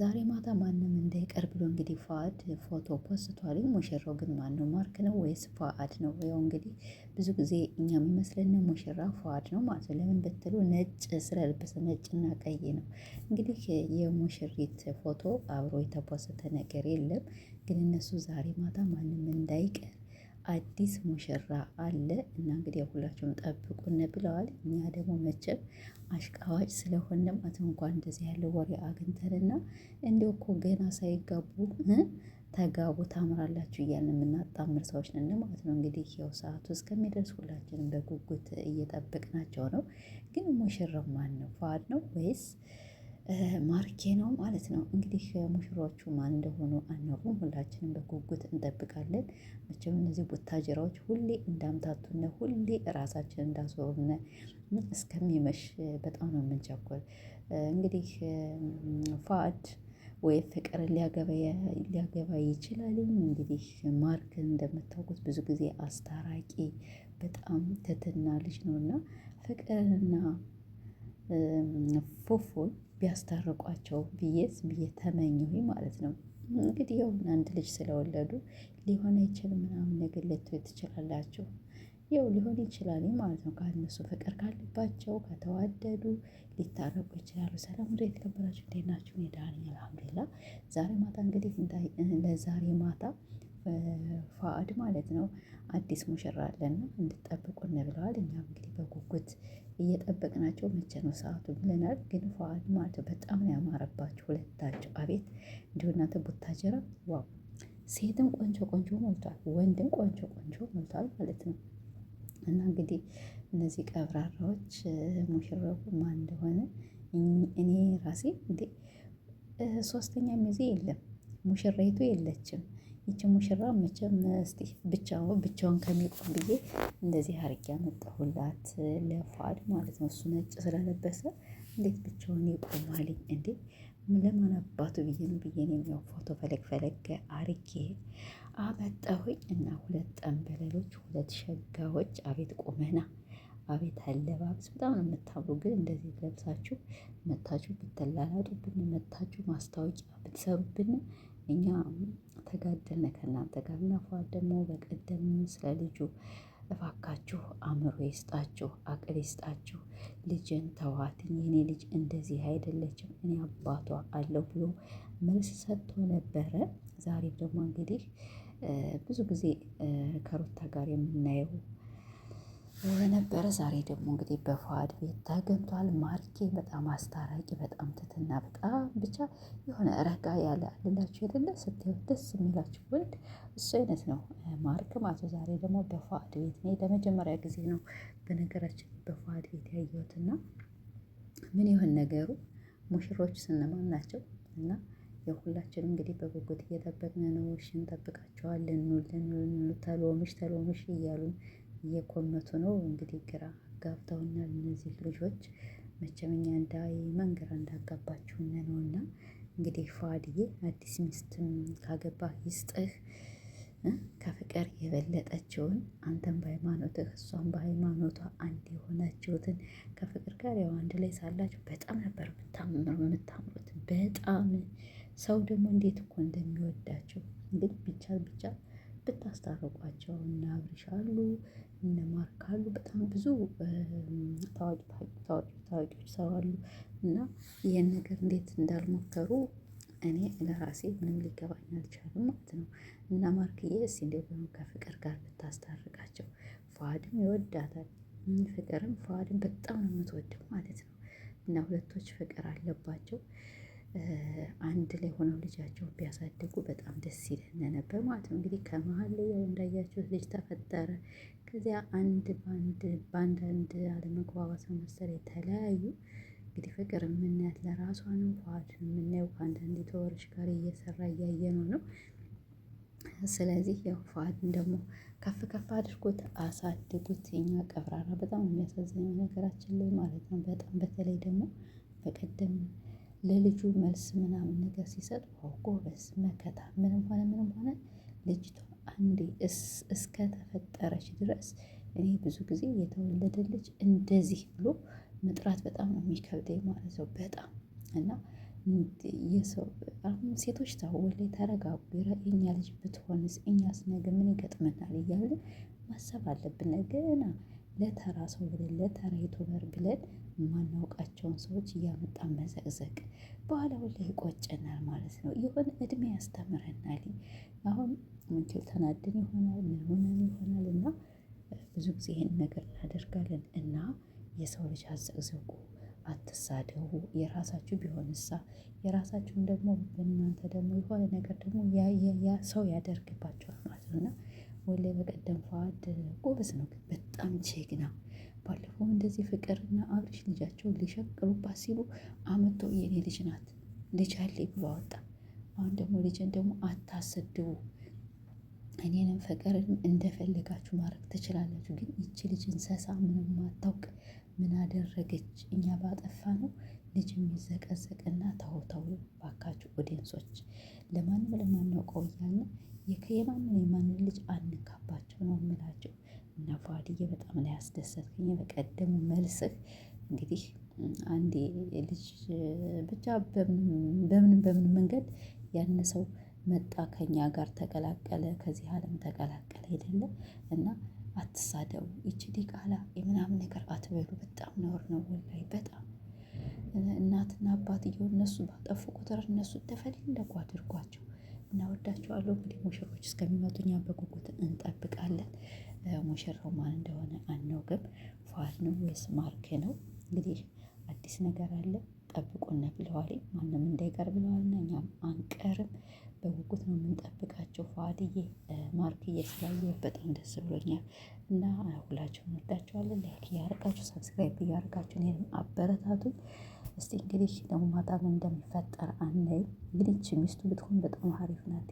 ዛሬ ማታ ማንም እንዳይቀር ብሎ እንግዲህ ፉአድ ፎቶ ፖስቷል። ሙሽራው ግን ማን ነው? ማርክ ነው ወይስ ፉአድ ነው? ያው እንግዲህ ብዙ ጊዜ እኛ የሚመስለን ሙሽራ ፉአድ ነው ማለት ነው። ለምን ብትሉ ነጭ ስለለበሰ ነጭና ቀይ ነው። እንግዲህ የሙሽሪት ፎቶ አብሮ የተፖሰተ ነገር የለም። ግን እነሱ ዛሬ ማታ ማንም እንዳይቀር አዲስ ሙሽራ አለ እና እንግዲህ ሁላችሁም ጠብቁን ብለዋል። እኛ ደግሞ መቼም አሽቃዋጭ ስለሆነ ማለት እንኳን እንደዚህ ያለው ወሬ አግኝተንና እንዲያው እኮ ገና ሳይጋቡ ተጋቡ ታምራላችሁ እያልን የምናጣምር ሰዎች ነን ማለት ነው። እንግዲህ ያው ሰዓቱ እስከሚደርስ ሁላችንም በጉጉት እየጠበቅናቸው ነው። ግን ሙሽራው ማን ነው? ፉአድ ነው ወይስ ማርኬ ነው ማለት ነው? እንግዲህ ሙሽሮቹ ማን እንደሆኑ አናውቅም። ሁላችንም በጉጉት እንጠብቃለን። መቼም እነዚህ ቡታጀራዎች ሁሌ እንዳምታቱነ ሁሌ ራሳችን እንዳስወሩነ እስከሚመሽ በጣም ነው የምንቸኮል። እንግዲህ ፉአድ ወይ ፍቅር ሊያገባ ይችላል። እንግዲህ ማርክ እንደምታውቁት ብዙ ጊዜ አስታራቂ በጣም ትትና ልጅ ነውና ፍቅርንና ፉፉን ቢያስታርቋቸው ብዬ ተመኘሁኝ ማለት ነው። እንግዲህ ያው አንድ ልጅ ስለወለዱ ሊሆን አይችልም ምናምን ነገር ልትሉ ትችላላችሁ። ያው ሊሆን ይችላል ማለት ነው። ከእነሱ ፍቅር ካለባቸው ከተዋደዱ ሊታረቁ ይችላሉ። ሰላም ወደ የተከበራችሁ እንዴት ናችሁ? እኔ ደህና ነኝ አልሐምዱሊላህ። ዛሬ ማታ እንግዲህ ለዛሬ ማታ ፉአድ ማለት ነው አዲስ ሙሽራ አለና እንድትጠብቁን ብለዋል። እኛም እንግዲህ በጉጉት እየጠበቅናቸው መቼ ነው ሰዓቱ ብለናል። ግን ፉአድ ማለት በጣም ነው ያማረባቸው ሁለታቸው። አቤት እንዲሁ እናንተ ቡታጀራ ዋው! ሴትም ቆንጆ ቆንጆ ሞልቷል፣ ወንድም ቆንጆ ቆንጆ ሞልቷል ማለት ነው። እና እንግዲህ እነዚህ ቀብራራዎች ሙሽራው ማን እንደሆነ እኔ ራሴ እንዴ ሶስተኛ ሚዜ የለም፣ ሙሽራይቱ የለችም። ይቺ ሙሽራ መቼም እስቲ ብቻውን ከሚቆም ብዬ እንደዚህ አርጌ ያመጣሁላት ለፉአድ ማለት ነው። እሱ ነጭ ስለለበሰ እንዴት ብቻውን ይቆማልኝ እንዴ? ለማን አባቱ ብዬ ነው ያው ፎቶ ፈለግ አርጌ አመጣሁኝ። እና ሁለት ጠንበለሎች፣ ሁለት ሸጋዎች፣ አቤት ቁመና፣ አቤት አለባበስ በጣም ነው የምታምሩ። ግን እንደዚህ ለብሳችሁ መታችሁ ብትላላጡብን፣ መታችሁ ማስታወቂያ ብትሰሩብን እኛ ተጋደልነ ከእናንተ ጋር። እና ፉአድ ደግሞ በቀደም ስለ ልጁ እባካችሁ አእምሮ ይስጣችሁ፣ አቅል ይስጣችሁ፣ ልጅን ተዋትኝ፣ የኔ ልጅ እንደዚህ አይደለችም፣ እኔ አባቷ አለው ብሎ መልስ ሰጥቶ ነበረ። ዛሬም ደግሞ እንግዲህ ብዙ ጊዜ ከሩታ ጋር የምናየው ነበረ። ዛሬ ደግሞ እንግዲህ በፉአድ ቤት ተገኝቷል። ማርኬ በጣም አስታራቂ፣ በጣም ትትና፣ በጣም ብቻ የሆነ ረጋ ያለ አልላችሁ አይደለ? ስታዩት ደስ የሚላችሁ ወንድ እሱ አይነት ነው ማርክ ማለት ነው። ዛሬ ደግሞ በፉአድ ቤት እኔ ለመጀመሪያ ጊዜ ነው በነገራችን በፉአድ ቤት ያየሁትና ምን ይሆን ነገሩ? ሙሽሮች ስንማን ናቸው? እና የሁላችን እንግዲህ በጉጉት እየጠበቅን ነው። እሺ እንጠብቃቸዋለን። ኑ ተሎምሽ እያሉን እየኮመቱ ነው። እንግዲህ ግራ ጋብተውናል እነዚህ ልጆች። መቼም እኛ መንገር እንዳጋባችሁን ነውና እንግዲህ ፉአድዬ አዲስ ሚስትም ካገባህ ይስጥህ። ከፍቅር የበለጠችውን አንተም በሃይማኖትህ እሷም በሃይማኖቷ አንድ የሆናችሁትን ከፍቅር ጋር ያው አንድ ላይ ሳላችሁ በጣም ነበር የምታምሩት። በጣም ሰው ደግሞ እንዴት እኮ እንደሚወዳቸው ግን ቢቻል ብታስታርቋቸው። እነ አብርሽ አሉ፣ እነ ማርክ አሉ፣ በጣም ብዙ ታዋቂዎች ሰው አሉ። እና ይሄን ነገር እንዴት እንዳልሞከሩ እኔ ለራሴ ምንም ሊገባኝ አልቻለም ማለት ነው። እና ማርክዬ እስኪ እንዴት ነው ከፍቅር ጋር ብታስታርቃቸው። ፉአድም ይወዳታል፣ ፍቅርም ፉአድም በጣም ነው የምትወደው ማለት ነው። እና ሁለቶች ፍቅር አለባቸው። አንድ ላይ ሆነው ልጃቸውን ቢያሳድጉ በጣም ደስ ይለን ነበር ማለት ነው። እንግዲህ ከመሀል ላይ ያው እንዳያችሁት ልጅ ተፈጠረ። ከዚያ በአንዳንድ አለመግባባት መሰለኝ የተለያዩ። እንግዲህ ፍቅር የምናያት ለራሷ ነው። ፉአድ የምናየው ከአንዳንድ የተወረች ጋር እየሰራ እያየነው ነው። ስለዚህ ያው ፉአድን ደግሞ ከፍ ከፍ አድርጎት አሳድጉት። የኛ ቀብራራ በጣም የሚያሳዝነው ነገራችን ላይ ማለት ነው። በጣም በተለይ ደግሞ በቀደም ለልጁ መልስ ምናምን ነገር ሲሰጥ ጎበዝ መከታ፣ ምንም ሆነ ልጅቷ አንዴ እስከተፈጠረች ድረስ እኔ ብዙ ጊዜ የተወለደ ልጅ እንደዚህ ብሎ መጥራት በጣም ነው የሚከብደኝ ማለት ነው። በጣም እና የሰው አሁን ሴቶች ተው ወላሂ ተረጋጉ። የኛ ልጅ ብትሆንስ እኛስ ነገ ምን ይገጥመናል እያልን ማሰብ አለብን። ገና ለተራ ሰው ብለን ለተራ ዩቱበር ብለን የማናውቃቸውን ሰዎች እያመጣን መዘቅዘቅ በኋላ ወላሂ ይቆጨናል ማለት ነው። የሆነ እድሜ ያስተምረናል። አሁን ምንችል ተናድን ይሆናል ምን ሆነን ይሆናል እና ብዙ ጊዜ ይሄን ነገር እናደርጋለን እና የሰው ልጅ አዘቅዝቁ፣ አትሳደቡ። የራሳችሁ ቢሆንሳ የራሳችሁን ደግሞ በእናንተ ደግሞ የሆነ ነገር ደግሞ ያ ሰው ያደርግባቸዋል ማለት ነው። እና ወላሂ በቀደም ፏድ ጎበዝ ነው ግን በጣም ጀግና። ባለፈው እንደዚህ ፍቅርና አብርሽ ልጃቸውን ሊሸቅሉባት ሲሉ አመቶ የኔ ልጅ ናት ልጅ አለኝ ብሎ አወጣ። አሁን ደግሞ ልጅን ደግሞ አታሰድቡ፣ እኔንም ፍቅርንም እንደፈለጋችሁ ማድረግ ትችላላችሁ፣ ግን ይቺ ልጅ እንስሳ ምንም አታውቅ ምን አደረገች? እኛ ባጠፋ ነው ልጅ የሚዘቀዘቅና ተው ተው ባካችሁ ኦዲየንሶች፣ ለማንም ለማናውቀው እያልን የማንን ልጅ አንካባቸው ነው የምላቸው። እና ፏድዬ በጣም ነው ያስደሰትክኝ በቀደሙ መልስህ። እንግዲህ አንዴ ልጅ ብቻ በምን መንገድ ያን ሰው መጣ ከኛ ጋር ተቀላቀለ፣ ከዚህ ዓለም ተቀላቀለ አይደለም። እና አትሳደቡ፣ ይቺ ዲቃላ የምናምን ነገር አትበሉ። በጣም ነውር ነው ወላሂ በጣም። እናትና አባትየው እነሱ ባጠፉ ቁጥር እነሱ እንደፈለጉ አድርጓቸው። እናወዳቸዋለሁ። እንግዲህ ሙሽሮች እስከሚመጡ እኛ በጉጉት እንጠብቃለን። ሙሽራው ማን እንደሆነ አናውቅም። ፏድ ነው ወይስ ማርክ ነው? እንግዲህ አዲስ ነገር አለ ጠብቁን ብለዋል። ማንም እንዳይቀር ብለዋልና እኛም አንቀርም። በጉጉት ነው የምንጠብቃቸው። ፏድዬ ማርክዬ ስላየሁ በጣም ደስ ብሎኛል። እና ሁላችሁም እንወዳችኋለን። ላይክ እያደረጋችሁ ሰብስክራይብ እያደረጋችሁ እኔንም አበረታቱኝ። እስቲ እንግዲህ ደግሞ ማታ ምን እንደሚፈጠር አናይ። እንግዲህ ሚስቱ ብትሆን በጣም ሀሪፍ ናት።